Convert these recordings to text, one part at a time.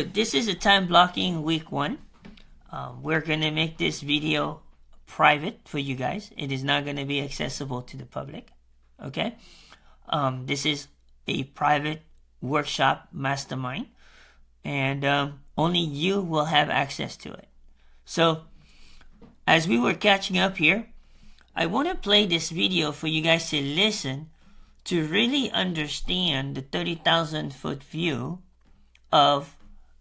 this is a time blocking week 1. We're going to make this video private for you guys. It is not going to be accessible to the public. Okay? This is a private workshop mastermind, and only you will have access to it. So, as we were catching up here, I want to play this video for you guys to listen to really understand the 30,000 foot view of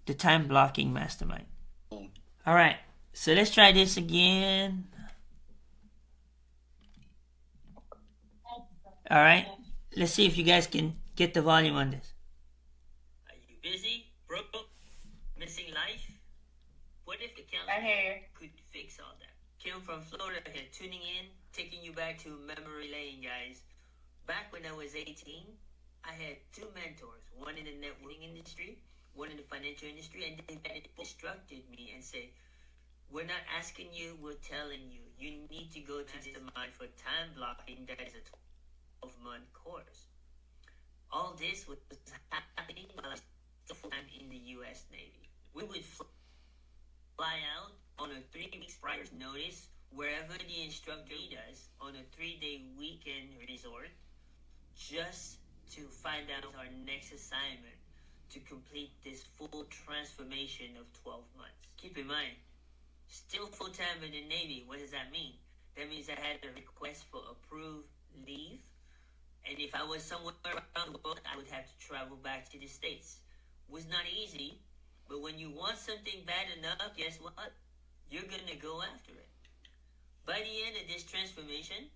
the time blocking mastermind. All right, so let's try this again. All right, let's see if you guys can get the volume on this. Are you busy, broke, missing life? What if the calendar could fix all that? Kim from Florida here, tuning in, taking you back to memory lane, guys. Back when I was 18, I had 2 mentors, one in the networking industry, one in the financial industry, and they instructed me and said, we're not asking you, we're telling you. You need to go to this mind for time blocking. That is a 12-month course. All this was happening while I was still full-time in the U.S. Navy. We would fly out on a 3 weeks prior notice wherever the instructor lead us on a 3-day weekend resort just to find out our next assignment to complete this full transformation of 12 months. Keep in mind, still full-time in the Navy. What does that mean? That means I had to request for approved leave. And if I was somewhere around the world, I would have to travel back to the States. It was not easy, but when you want something bad enough, guess what? You're going to go after it. By the end of this transformation,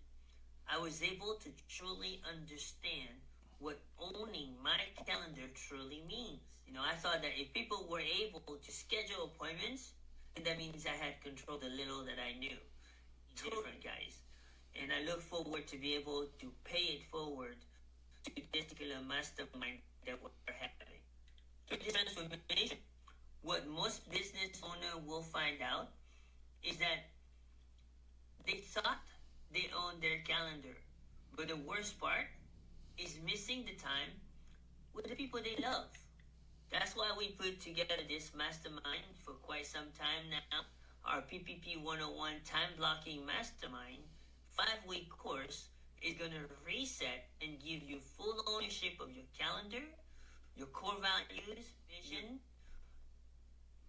I was able to truly understand what owning my calendar truly means. You know, I thought that if people were able to schedule appointments, that means I had control of the little that I knew. Different, guys. And I look forward to be able to pay it forward to this particular mastermind that we're having. Through this transformation, what most business owners will find out is that they thought they owned their calendar. But the worst part is missing the time with the people they love. That's why we put together this mastermind for quite some time now. Our PPP 101 Time Blocking Mastermind 5-week course is going to reset and give you full ownership of your calendar, your core values, vision,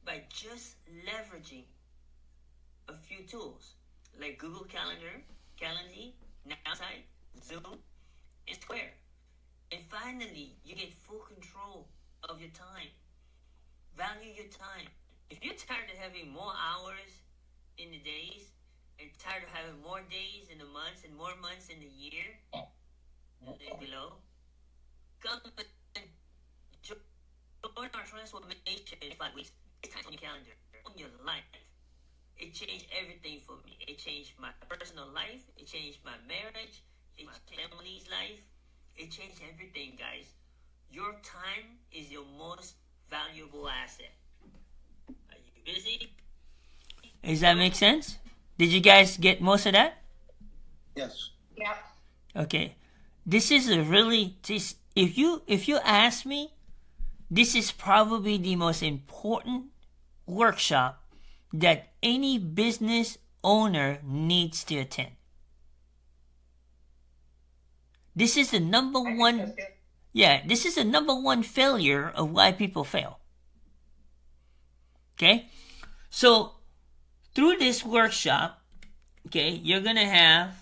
by just leveraging a few tools like Google Calendar, Calendly, NowSite, Zoom, and Square. And finally, you get full control of your time. Value your time. If you're tired of having more hours in the days and tired of having more days in the months and more months in the year, link below, come and join our transformation in 5 weeks. It's time on your calendar, on your life. It changed everything for me. It changed my personal life. It changed my marriage. It changed my family's life. It changed everything, guys. Your time is your most valuable asset. Are you busy? Does that make sense? Did you guys get most of that? Yes. Yeah. Okay. This is a really, if you ask me, this is probably the most important workshop that any business owner needs to attend. This is the number one, this is the number one failure of why people fail. Okay? So, through this workshop, okay, you're going to have,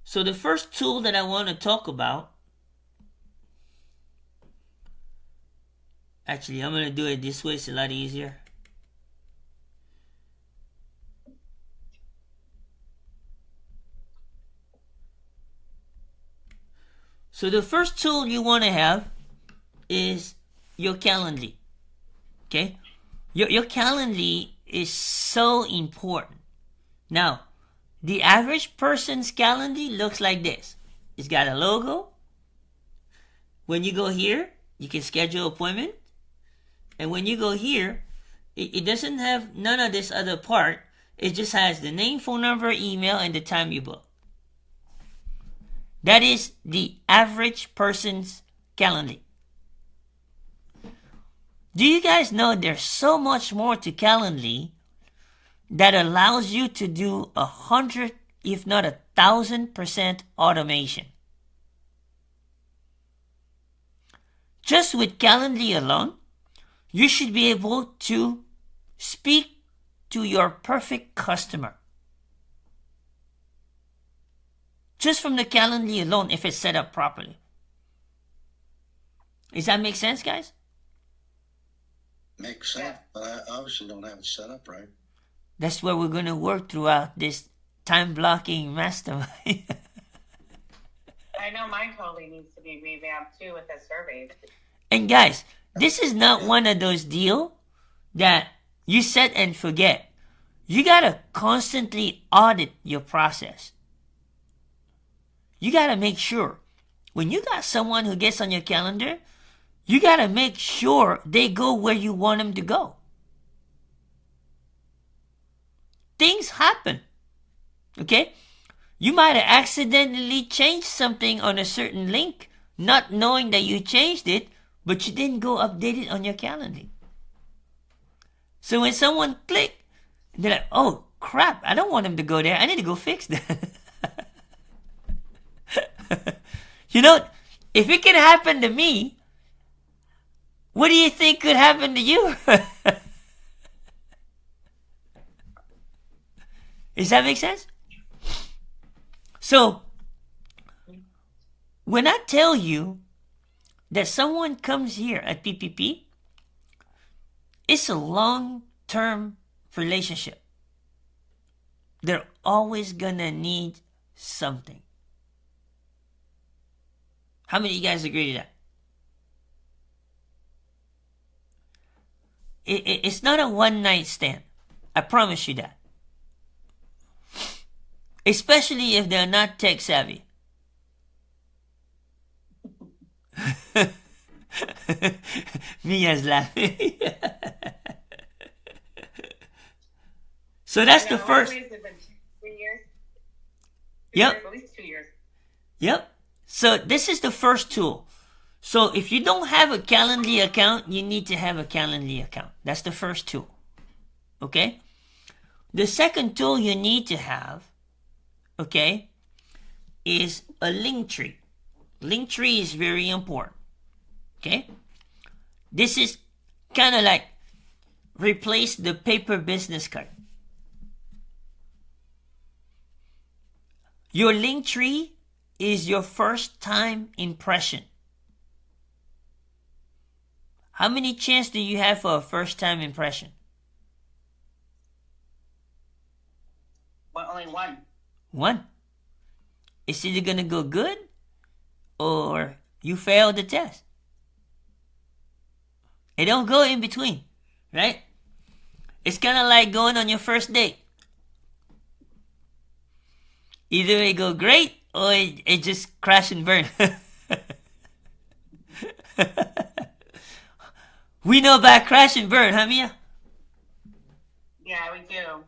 so the first tool that I want to talk about, actually, I'm going to do it this way. It's a lot easier. So the first tool you want to have is your Calendly. Okay? Your Calendly is so important. Now, the average person's Calendly looks like this. It's got a logo. When you go here, you can schedule an appointment. And when you go here, it doesn't have none of this other part. It just has the name, phone number, email, and the time you book. That is the average person's Calendly. Do you guys know there's so much more to Calendly that allows you to do 100, if not 1,000% automation? Just with Calendly alone, you should be able to speak to your perfect customer. Just from the Calendly alone, if it's set up properly. Does that make sense, guys? Makes sense, but I obviously don't have it set up right. That's what we're going to work throughout this time blocking mastermind. I know mine totally needs to be revamped too with the surveys. And guys, this is not one of those deals that you set and forget. You got to constantly audit your process. You got to make sure when you got someone who gets on your calendar, you got to make sure they go where you want them to go. Things happen. Okay? You might have accidentally changed something on a certain link, not knowing that you changed it, but you didn't go update it on your calendar. So when someone click, they're like, oh crap, I don't want them to go there. I need to go fix that. You know, if it can happen to me, what do you think could happen to you? Does that make sense? So, when I tell you that someone comes here at PPP, it's a long-term relationship. They're always gonna need something. How many of you guys agree to that? It's not a one-night stand. I promise you that. Especially if they're not tech savvy. Mia's laughing. So that's the first. 3 years. Yep. At least 2 years. Yep. So this is the first tool. So if you don't have a Calendly account, you need to have a Calendly account. That's the first tool. Okay? The second tool you need to have, okay, is a link tree. Link tree is very important. Okay? This is kind of like replace the paper business card. Your link tree is your first time impression. How many chance do you have for a first time impression? Well, only one. One. It's either going to go good or you fail the test. It don't go in between, right? It's kind of like going on your first date. Either it go great or it just crash and burn. We know about crash and burn, huh, Mia? Yeah, we do.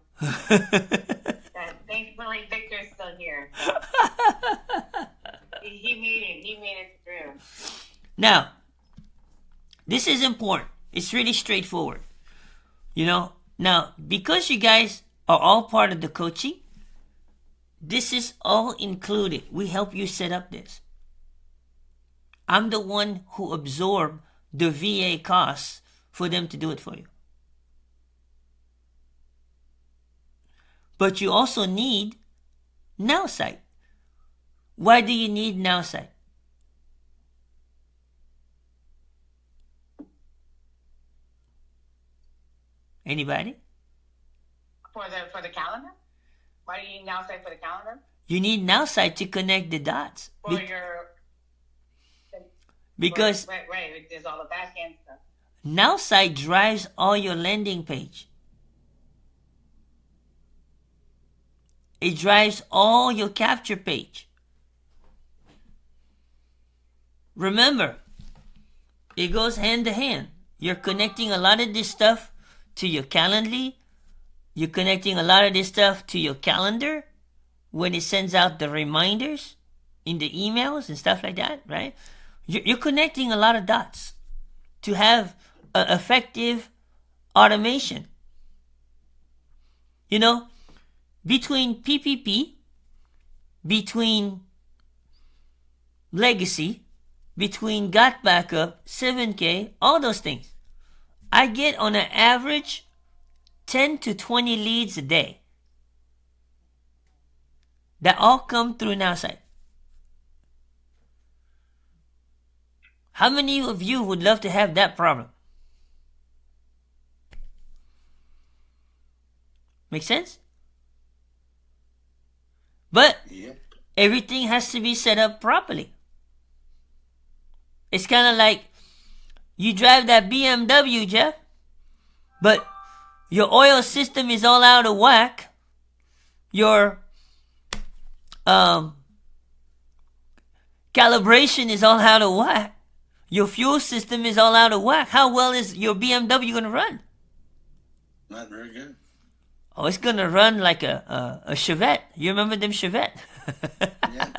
Thankfully, Victor's still here. He made it through. Now, this is important. It's really straightforward. You know, now, because you guys are all part of the coaching, this is all included. We help you set up this. I'm the one who absorbed the VA costs for them to do it for you. But you also need NowSite. Why do you need NowSite? Anybody? For the calendar? Why do you need NowSite for the calendar? You need NowSite to connect the dots. Because right, there's all the back end stuff. NowSite drives all your landing page. It drives all your capture page. Remember, it goes hand to hand. You're connecting a lot of this stuff to your Calendly. You're connecting a lot of this stuff to your calendar when it sends out the reminders in the emails and stuff like that, right? You're connecting a lot of dots to have effective automation. You know, between PPP, between legacy, between got backup, 7K, all those things, I get on an average 10 to 20 leads a day that all come through NowSite. How many of you would love to have that problem? Make sense? But everything has to be set up properly. It's kind of like you drive that BMW, Jeff, but your oil system is all out of whack. Your calibration is all out of whack. Your fuel system is all out of whack. How well is your BMW going to run? Not very good. Oh, it's going to run like a Chevette. You remember them Chevette? Yeah.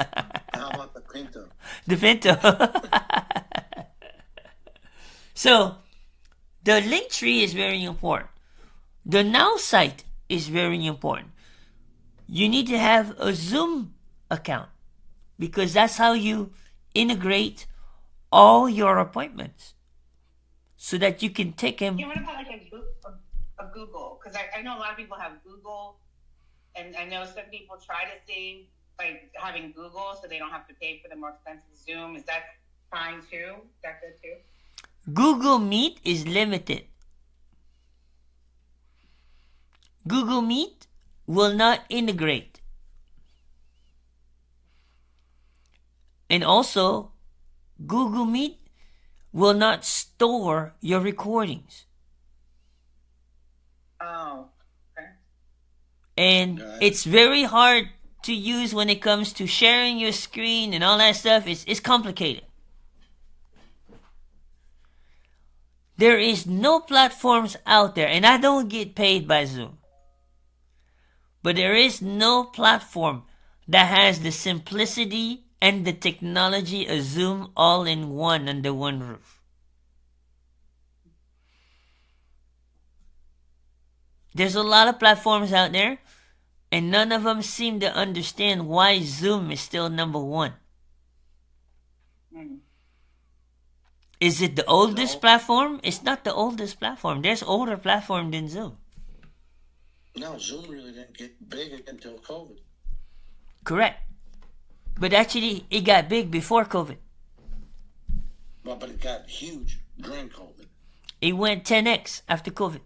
How about the Pinto? The Pinto. So, the link tree is very important. The NowSite is very important. You need to have a Zoom account because that's how you integrate all your appointments so that you can take them. Yeah, what about like a Google? Because I know a lot of people have Google, and I know some people try to save like having Google so they don't have to pay for the more expensive Zoom. Is that fine too? Is that good too? Google Meet is limited. Google Meet will not integrate. And also, Google Meet will not store your recordings. Oh, okay. And it's very hard to use when it comes to sharing your screen and all that stuff. It's complicated. There is no platforms out there, and I don't get paid by Zoom, but there is no platform that has the simplicity and the technology of Zoom all in one under one roof. There's a lot of platforms out there, and none of them seem to understand why Zoom is still number one. Is it the oldest platform? It's not the oldest platform. There's older platform than Zoom. No, Zoom really didn't get big until COVID. Correct. But actually, it got big before COVID. Well, but it got huge during COVID. It went 10x after COVID.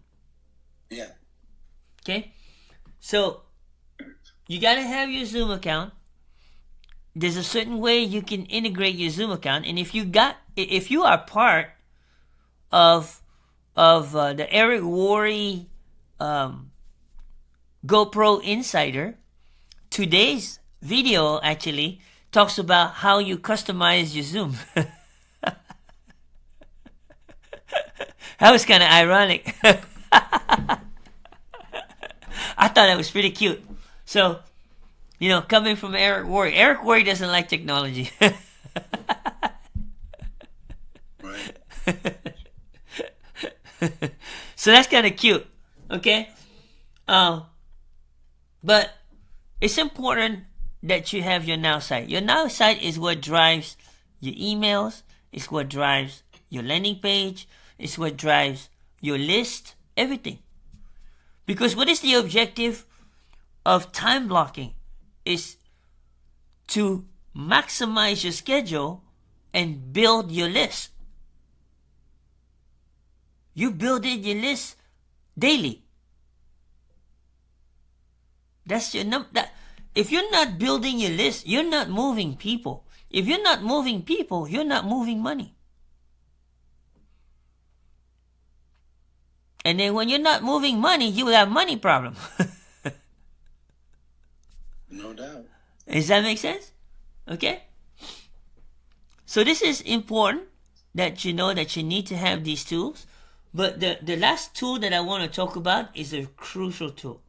Yeah. Okay? So, you got to have your Zoom account. There's a certain way you can integrate your Zoom account. And if you are part of the Eric Worre GoPro Insider, today's video actually talks about how you customize your Zoom. That was kind of ironic. I thought that was pretty cute. So, coming from Eric Worre doesn't like technology. Right. So that's kind of cute. Okay? But it's important that you have your NowSite. Your NowSite is what drives your emails. It's what drives your landing page. It's what drives your list. Everything. Because what is the objective of time blocking? Is to maximize your schedule and build your list. You building your list daily. That's your number. If you're not building your list, you're not moving people. If you're not moving people, you're not moving money. And then when you're not moving money, you will have money problem. No doubt. Does that make sense? Okay? So this is important that you know that you need to have these tools. But the last tool that I want to talk about is a crucial tool.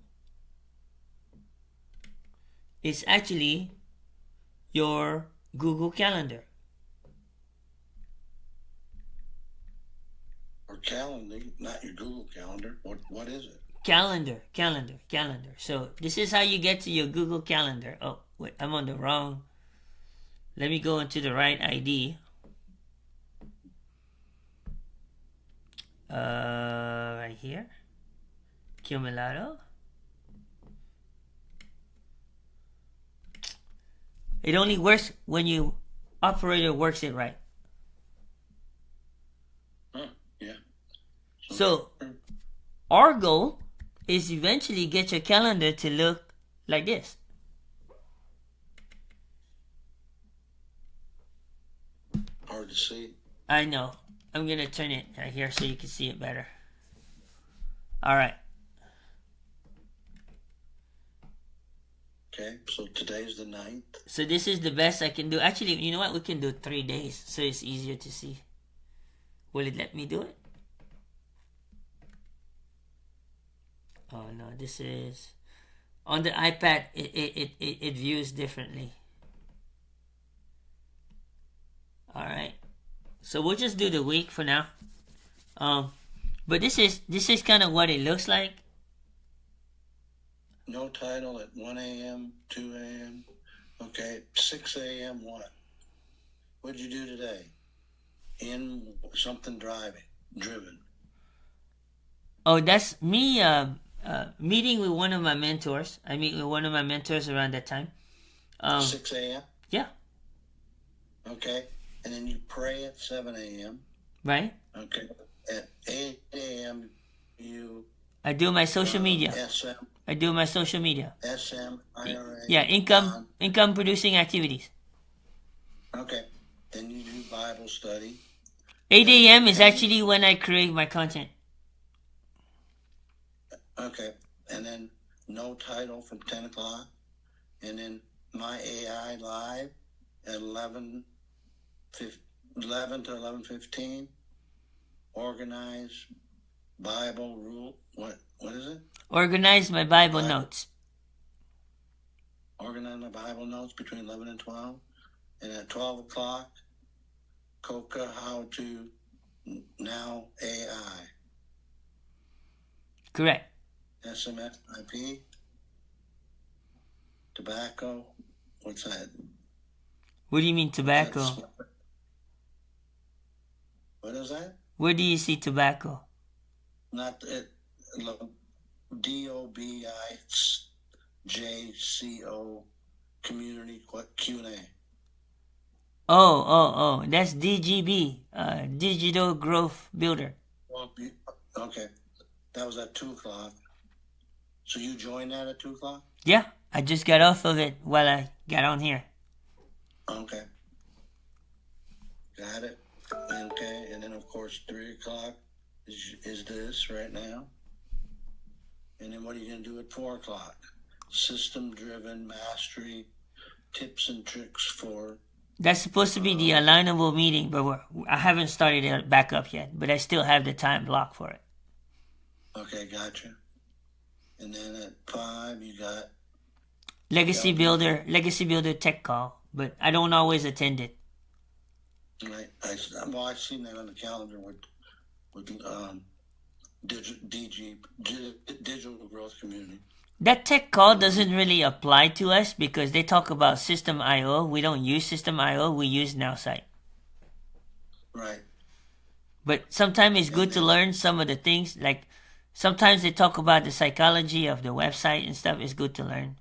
It's actually your Google Calendar. Or Calendly, not your Google Calendar. What is it? Calendar. So this is how you get to your Google Calendar. Oh, wait, I'm on the wrong. Let me go into the right ID. Right here. Cumulado. It only works when your operator works it right. Yeah. So our goal is eventually get your calendar to look like this. Hard to see. I know. I'm going to turn it right here so you can see it better. All right. Okay, so today's the 9th. So this is the best I can do. Actually, you know what? We can do 3 days so it's easier to see. Will it let me do it? Oh no, this is on the iPad. It views differently. All right, so we'll just do the week for now. But this is kind of what it looks like. No title at 1 a.m., 2 a.m. Okay, 6 a.m. What? What'd you do today? In something driven. Oh, that's me. Meeting with one of my mentors. I meet with one of my mentors around that time. 6 a.m.? Yeah. Okay. And then you pray at 7 a.m. Right. Okay. At 8 a.m. I do my social media. I do my social media. IRA. Yeah, income producing activities. Okay. Then you do Bible study. 8 a.m. is actually when I create my content. Okay. And then no title from 10 o'clock. And then my AI live at 11 to 11:15. Organize Bible rule. What is it? Organize my Bible notes. Organize my Bible notes between 11 and 12. And at 12 o'clock, Coca, how to now AI. Correct. SMS IP. Tobacco. What's that? What do you mean tobacco? What is that? Where do you see tobacco? Not it. DOBIJCO community Q&A. Oh, that's DGB, Digital Growth Builder. Okay, that was at 2 o'clock. So you joined that at 2 o'clock? Yeah, I just got off of it while I got on here. Okay. Got it. Okay, and then of course 3 o'clock is this right now. And then what are you going to do at 4 o'clock? System-driven mastery, tips and tricks for... That's supposed to be the alignable meeting, but I haven't started it back up yet, but I still have the time blocked for it. Okay, gotcha. And then at 5, you got... Legacy Builder tech call, but I don't always attend it. Right. I've seen that on the calendar with digital growth community. That tech call doesn't really apply to us because they talk about System IO. We don't use System IO. We use NowSite. Right. But sometimes it's good to learn some of the things. Like sometimes they talk about the psychology of the website and stuff. It's good to learn.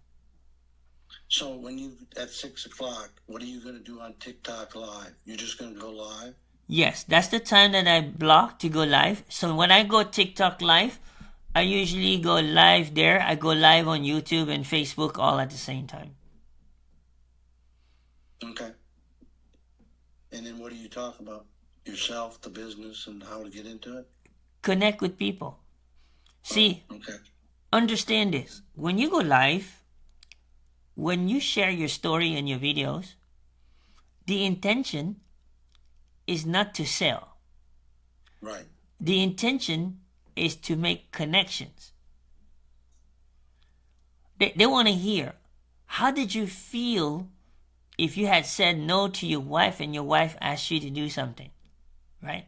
So when you at 6 o'clock, what are you going to do on TikTok live? You're just going to go live? Yes, that's the time that I block to go live. So when I go TikTok live, I usually go live there. I go live on YouTube and Facebook all at the same time. Okay. And then what do you talk about? Yourself, the business, and how to get into it? Connect with people. See, okay. Understand this. When you go live, when you share your story and your videos, the intention is not to sell. Right. The intention is to make connections. They want to hear, how did you feel if you had said no to your wife and your wife asked you to do something, right?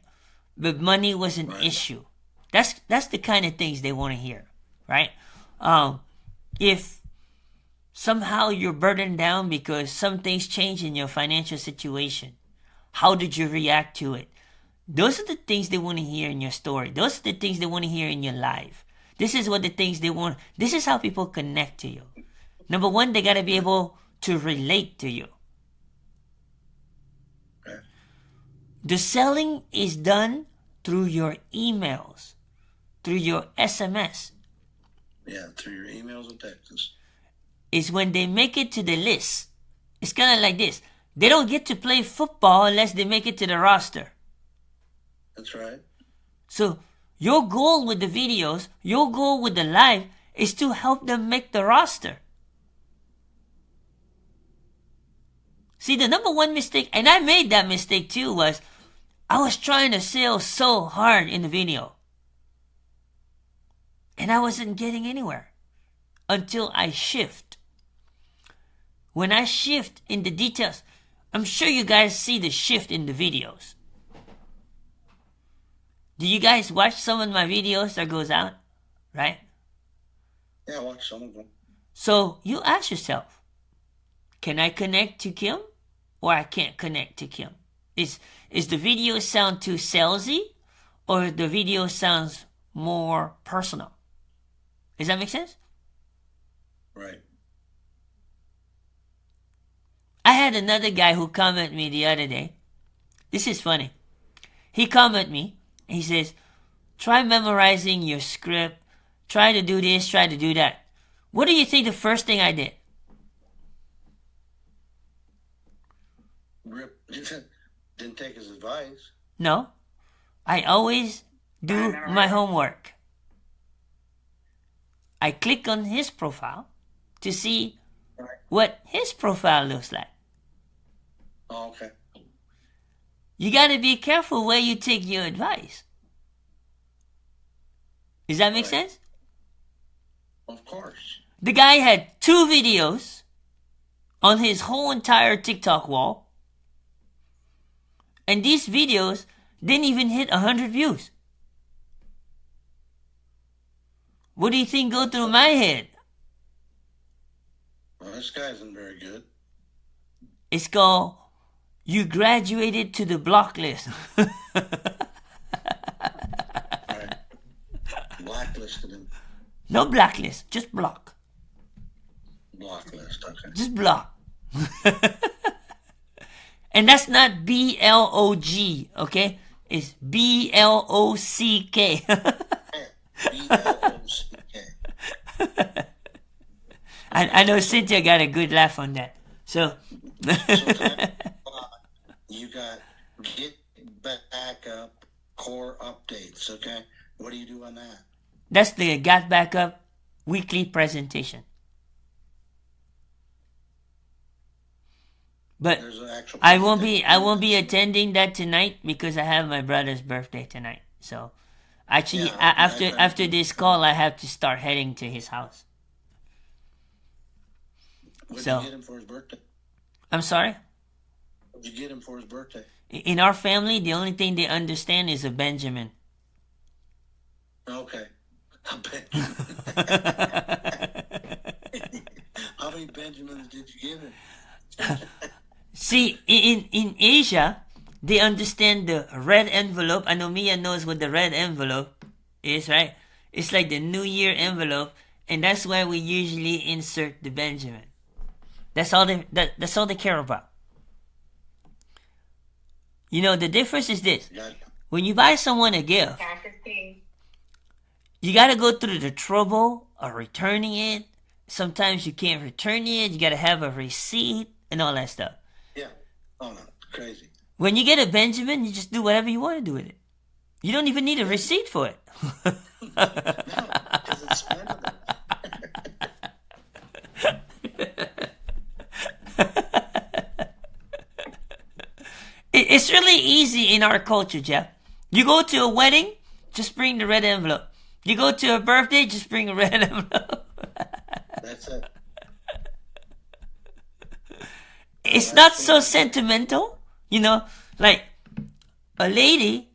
but money was an issue. That's the kind of things they want to hear, right? If somehow you're burdened down because some things change in your financial situation, how did you react to it? Those are the things they want to hear in your story. Those are the things they want to hear in your life. This is what the things they want. This is how people connect to you. Number one, they got to be able to relate to you. The selling is done through your emails, through your SMS. Yeah, through your emails and texts. It's when they make it to the list. It's kind of like this. They don't get to play football unless they make it to the roster. That's right. So your goal with the videos, your goal with the live is to help them make the roster. See, the number one mistake, and I made that mistake too, was I was trying to sell so hard in the video. And I wasn't getting anywhere until I shift. When I shift in the details, I'm sure you guys see the shift in the videos. Do you guys watch some of my videos that goes out? Right? Yeah, I watch some of them. So you ask yourself, can I connect to Kim or I can't connect to Kim? Is the video sound too salesy or the video sounds more personal? Does that make sense? Right. I had another guy who commented me the other day. This is funny. He commented me. He says, try memorizing your script. Try to do this, try to do that. What do you think the first thing I did? Didn't take his advice. No. I always do my homework. I click on his profile to see what his profile looks like. Oh, okay. You got to be careful where you take your advice. Does that make sense? Of course. The guy had 2 videos on his whole entire TikTok wall. And these videos didn't even hit 100 views. What do you think go through my head? Well, this guy isn't very good. It's called, you graduated to the block list. Right. Blacklisted him. No blacklist, just block. Blocklist, okay. Just block. And that's not B-L-O-G, okay? It's B-L-O-C-K. B-L-O-C-K. I know Cynthia got a good laugh on that. So you got get back up core updates, okay? What do you do on that? that's the Got Back Up weekly presentation. But I won't be attending that tonight because I have my brother's birthday tonight. So actually after this call I have to start heading to his house. What did you get him for his birthday? I'm sorry? What did you get him for his birthday? In our family, the only thing they understand is a Benjamin. Okay. A Benjamin. How many Benjamins did you give him? See, in Asia, they understand the red envelope. I know Mia knows what the red envelope is, right? It's like the New Year envelope, and that's why we usually insert the Benjamin. That's all they care about. You know, the difference is this. When you buy someone a gift, you got to go through the trouble of returning it. Sometimes you can't return it. You got to have a receipt and all that stuff. Yeah. Oh, no. Crazy. When you get a Benjamin, you just do whatever you want to do with it. You don't even need a receipt for it. No, because it's spendable. It's really easy in our culture, Jeff. You go to a wedding, just bring the red envelope. You go to a birthday, just bring a red envelope. That's it. It's not so sentimental, you know. Like a lady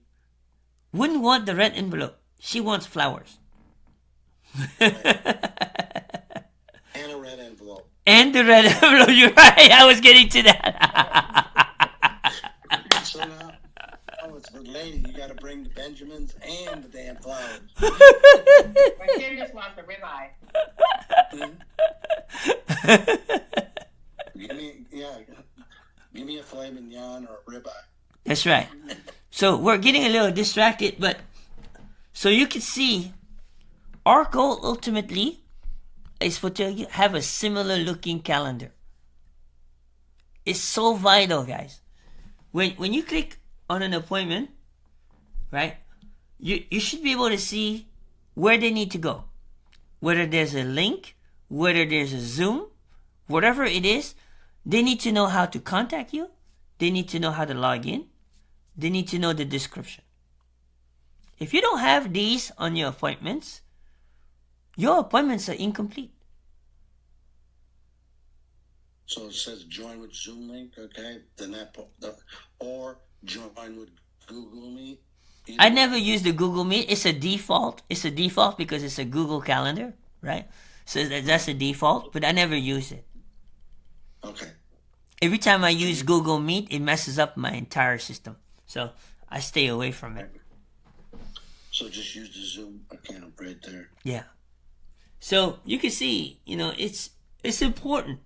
wouldn't want the red envelope. She wants flowers. And a red envelope. And the red envelope. You're right. I was getting to that. So now, it's the lady. You got to bring the Benjamins and the damn flowers. But Tim just wants a ribeye. Give me a filet mignon or a ribeye. That's right. So we're getting a little distracted, but so you can see our goal ultimately is for to have a similar looking calendar. It's so vital, guys. When you click on an appointment, right, you should be able to see where they need to go. Whether there's a link, whether there's a Zoom, whatever it is, they need to know how to contact you. They need to know how to log in. They need to know the description. If you don't have these on your appointments are incomplete. So it says join with Zoom link, okay? Then or join with Google Meet. I never use the Google Meet. It's a default. It's a default because it's a Google Calendar, right? So that's a default, but I never use it. Okay. Every time I use Google Meet, it messes up my entire system. So I stay away from it. So just use the Zoom account right there. Yeah. So you can see, it's important.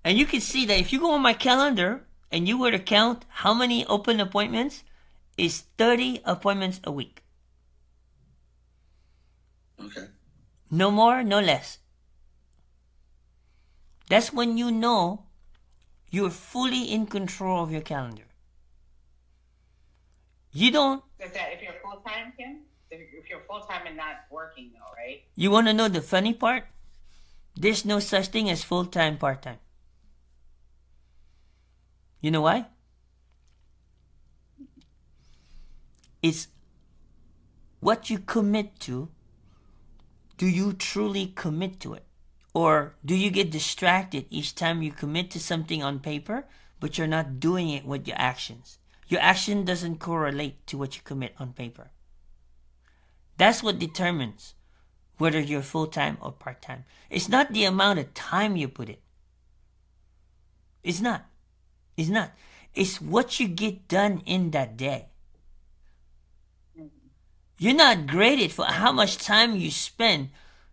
And you can see that if you go on my calendar and you were to count how many open appointments, it's 30 appointments a week. Okay. No more, no less. That's when you know you're fully in control of your calendar. You don't... Is that if you're full-time, Kim? If you're full-time and not working, though, right? You want to know the funny part? There's no such thing as full-time, part-time. You know why? It's what you commit to. Do you truly commit to it? Or do you get distracted each time you commit to something on paper, but you're not doing it with your actions? Your action doesn't correlate to what you commit on paper. That's what determines whether you're full-time or part-time. It's not the amount of time you put in. It's not. It's not. It's what you get done in that day. You're not graded for how much time you spend.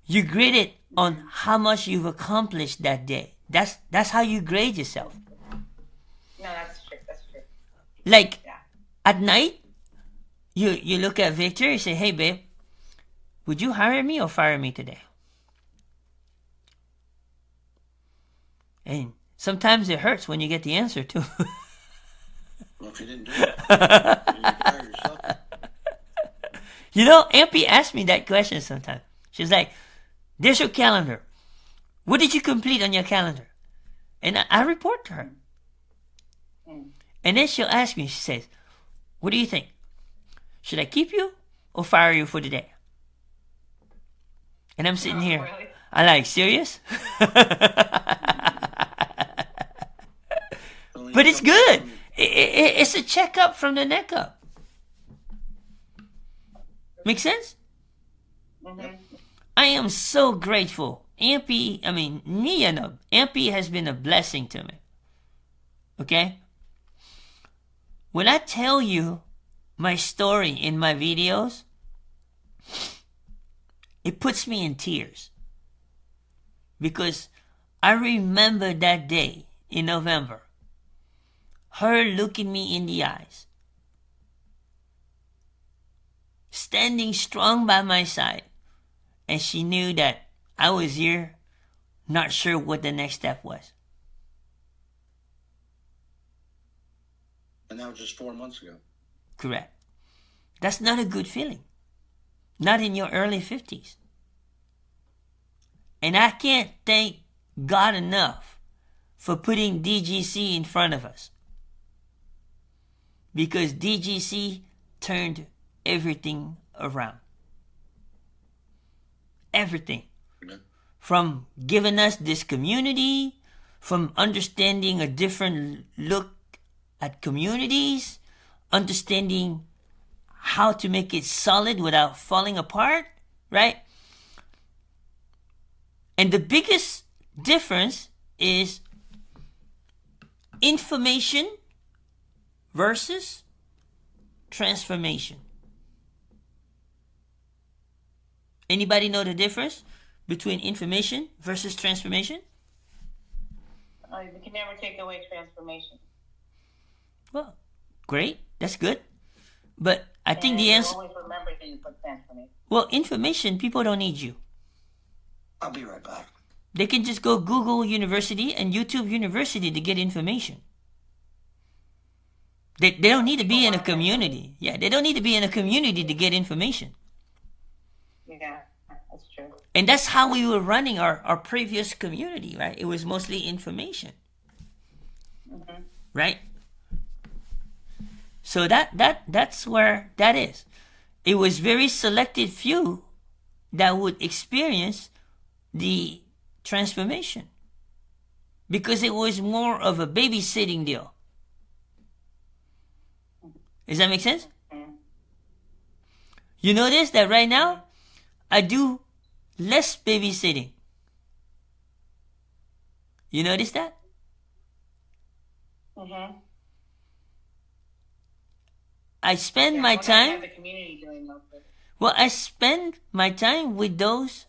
You're graded on how much you've accomplished that day. That's how you grade yourself. No, that's true. That's true. Like, at night, you look at Victor, you say, hey, babe, would you hire me or fire me today? And sometimes it hurts when you get the answer, too. Well, if you didn't do it, you didn't fire yourself. Ampy asked me that question sometimes. She's like, there's your calendar. What did you complete on your calendar? And I report to her. And then she'll ask me, she says, what do you think? Should I keep you or fire you for the day? And I'm sitting here. Really? I'm like, serious? But it's good. It's a checkup from the neck up. Make sense? Mm-hmm. I am so grateful. Ampy has been a blessing to me. Okay? When I tell you my story in my videos, it puts me in tears. Because I remember that day in November, her looking me in the eyes, standing strong by my side, and she knew that I was here, not sure what the next step was. And that was just 4 months ago. Correct. That's not a good feeling. Not in your early 50s. And I can't thank God enough for putting DGC in front of us. Because DGC turned everything around. Everything. Yeah. From giving us this community, from understanding a different look at communities, understanding how to make it solid without falling apart, right? And the biggest difference is information versus transformation. Anybody know the difference between information versus transformation? You can never take away transformation. Well, great. That's good. But I think the answer... always remember that you put transformation. Well, information, people don't need you. I'll be right back. They can just go Google University and YouTube University to get information. They don't need to be in a community. Yeah, they don't need to be in a community to get information. Yeah, that's true. And that's how we were running our previous community, right? It was mostly information. Mm-hmm. Right? So that's where that is. It was very selected few that would experience the transformation because it was more of a babysitting deal. Does that make sense? Mm-hmm. You notice that right now I do less babysitting. You notice that? Mm-hmm. I spend my time. The community doing most of it. Well, I spend my time with those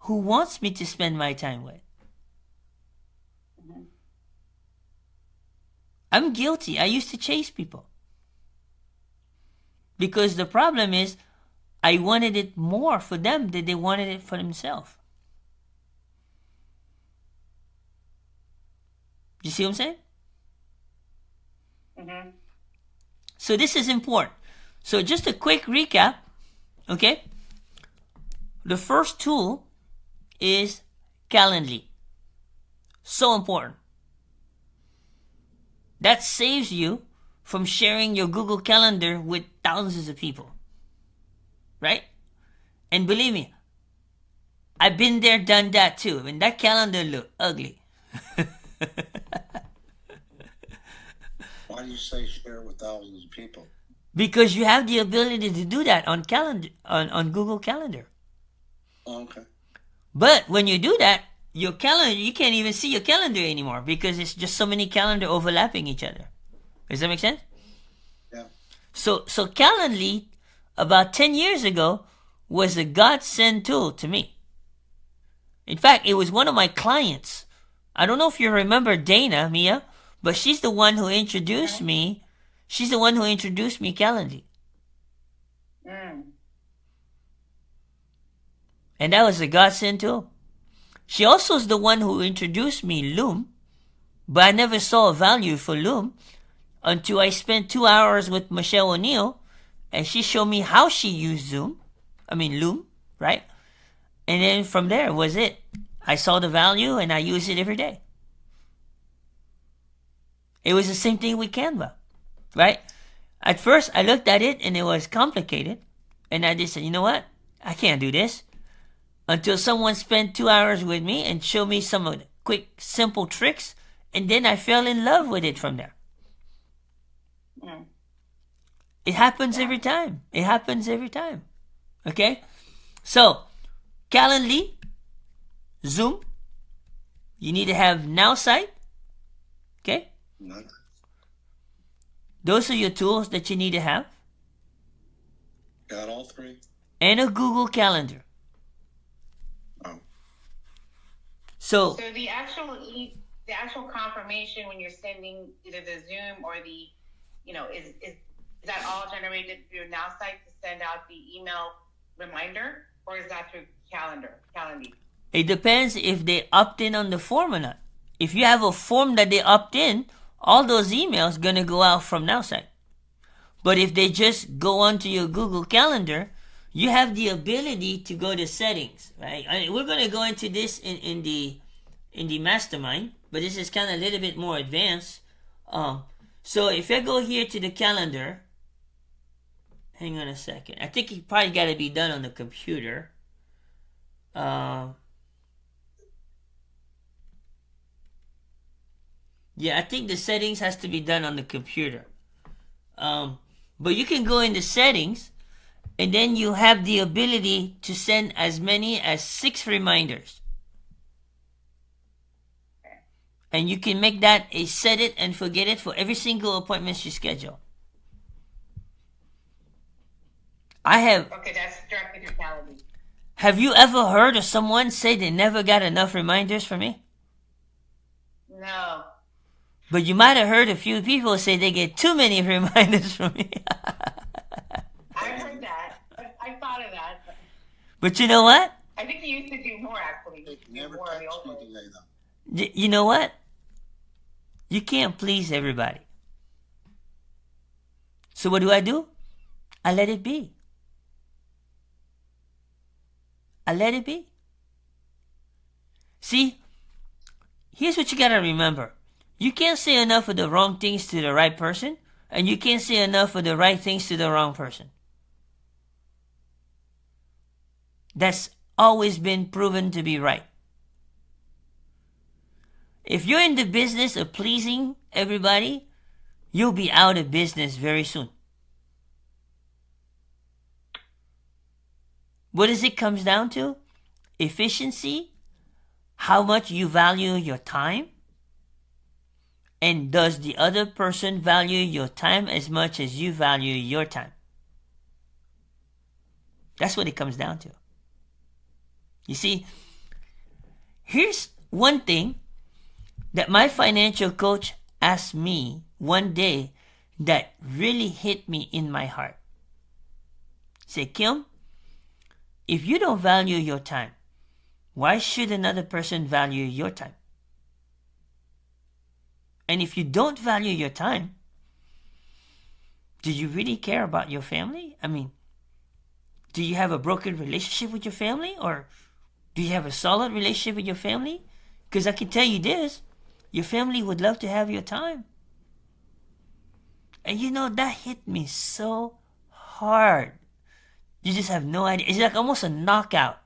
who wants me to spend my time with. Mm-hmm. I'm guilty. I used to chase people. Because the problem is, I wanted it more for them than they wanted it for themselves. You see what I'm saying? Mm-hmm. So this is important. So just a quick recap, okay? The first tool is Calendly. So important. That saves you from sharing your Google Calendar with thousands of people. Right? And believe me, I've been there, done that too. I mean, that calendar looked ugly. Why do you say share with thousands of people? Because you have the ability to do that on calendar on Google Calendar. Oh, okay. But when you do that, your calendar, you can't even see your calendar anymore because it's just so many calendar overlapping each other. Does that make sense? Yeah. So Calendly, about 10 years ago, was a godsend tool to me. In fact, it was one of my clients. I don't know if you remember Dana, Mia, but she's the one who introduced me. She's the one who introduced me Calendly. Mm. And that was a godsend tool. She also is the one who introduced me Loom, but I never saw a value for Loom until I spent 2 hours with Michelle O'Neill, and she showed me how she used Loom, right? And then from there was it. I saw the value and I use it every day. It was the same thing with Canva, right? At first I looked at it and it was complicated, and I just said, you know what? I can't do this. Until someone spent 2 hours with me and showed me some of the quick, simple tricks, and then I fell in love with it from there. Mm. It happens every time. It happens every time. Okay? So, Calendly, Zoom, you need to have NowSite. Okay? None. Those are your tools that you need to have. Got all three? And a Google Calendar. Oh. So the actual confirmation when you're sending either the Zoom or the, is that all generated through NowSite to send out the email reminder, or is that through Calendly? it depends if they opt in on the form or not. If you have a form that they opt in, all those emails gonna go out from NowSite. But if they just go onto your Google Calendar, you have the ability to go to settings, right? We're gonna go into this in the mastermind, but this is kind of a little bit more advanced. So if I go here to the calendar, hang on a second. I think it probably got to be done on the computer. Yeah, I think the settings has to be done on the computer. But you can go into settings, and then you have the ability to send as many as 6 reminders. And you can make that a set it and forget it for every single appointment you schedule. Okay, that's directly to Calendly. Have you ever heard of someone say they never got enough reminders from me? No. But you might have heard a few people say they get too many reminders from me. I heard that. I thought of that. But you know what? I think you used to do more, actually. Never more text me today, though. You know what? You can't please everybody. So what do? I let it be. I let it be. See, here's what you gotta remember. You can't say enough of the wrong things to the right person, and you can't say enough of the right things to the wrong person. That's always been proven to be right. If you're in the business of pleasing everybody, you'll be out of business very soon. What does it comes down to? Efficiency, how much you value your time, and does the other person value your time as much as you value your time? That's what it comes down to. You see, here's one thing that my financial coach asked me one day that really hit me in my heart. Say, Kim, if you don't value your time, why should another person value your time? And if you don't value your time, do you really care about your family? I mean, do you have a broken relationship with your family? Or do you have a solid relationship with your family? Because I can tell you this, your family would love to have your time. And you know, that hit me so hard. You just have no idea. It's like almost a knockout.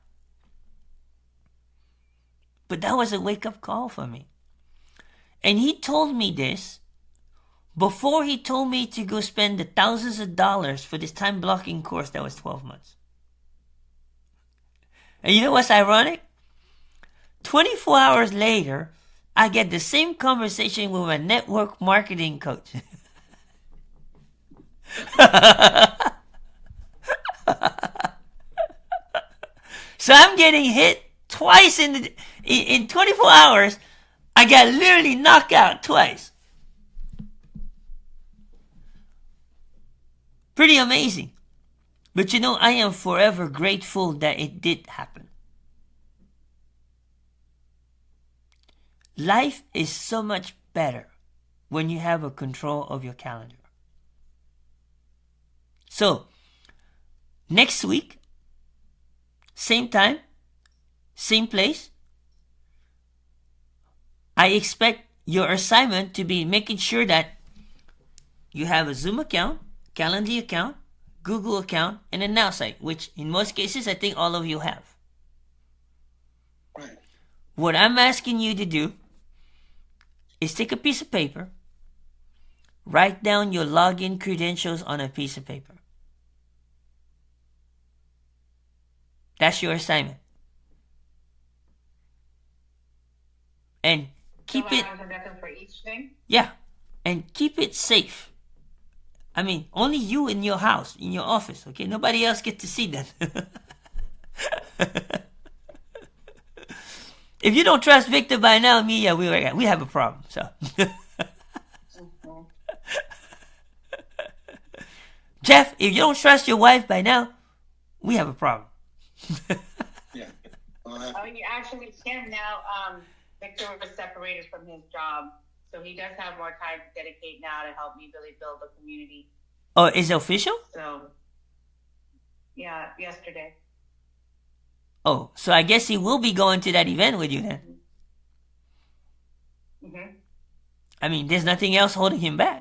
But that was a wake-up call for me. And he told me this before he told me to go spend the thousands of dollars for this time blocking course that was 12 months. And you know what's ironic? 24 hours later, I get the same conversation with my network marketing coach. So I'm getting hit twice in 24 hours. I got literally knocked out twice. Pretty amazing. But you know, I am forever grateful that it did happen. Life is so much better when you have a control of your calendar. So, next week, same time, same place, I expect your assignment to be making sure that you have a Zoom account, Calendly account, Google account, and a NowSite, which in most cases I think all of you have. Right. What I'm asking you to do is take a piece of paper, write down your login credentials on a piece of paper. That's your assignment. And keep it. For each thing? Yeah. And keep it safe. I mean, only you in your house, in your office, okay? Nobody else gets to see that. If you don't trust Victor by now, me, yeah, we have a problem. So, Jeff, if you don't trust your wife by now, we have a problem. Yeah. You actually can now. Victor was separated from his job, so he does have more time to dedicate now to help me really build a community. Oh, is it official? So, yeah, yesterday. Oh, so I guess he will be going to that event with you then. Mm-hmm. I mean, there's nothing else holding him back.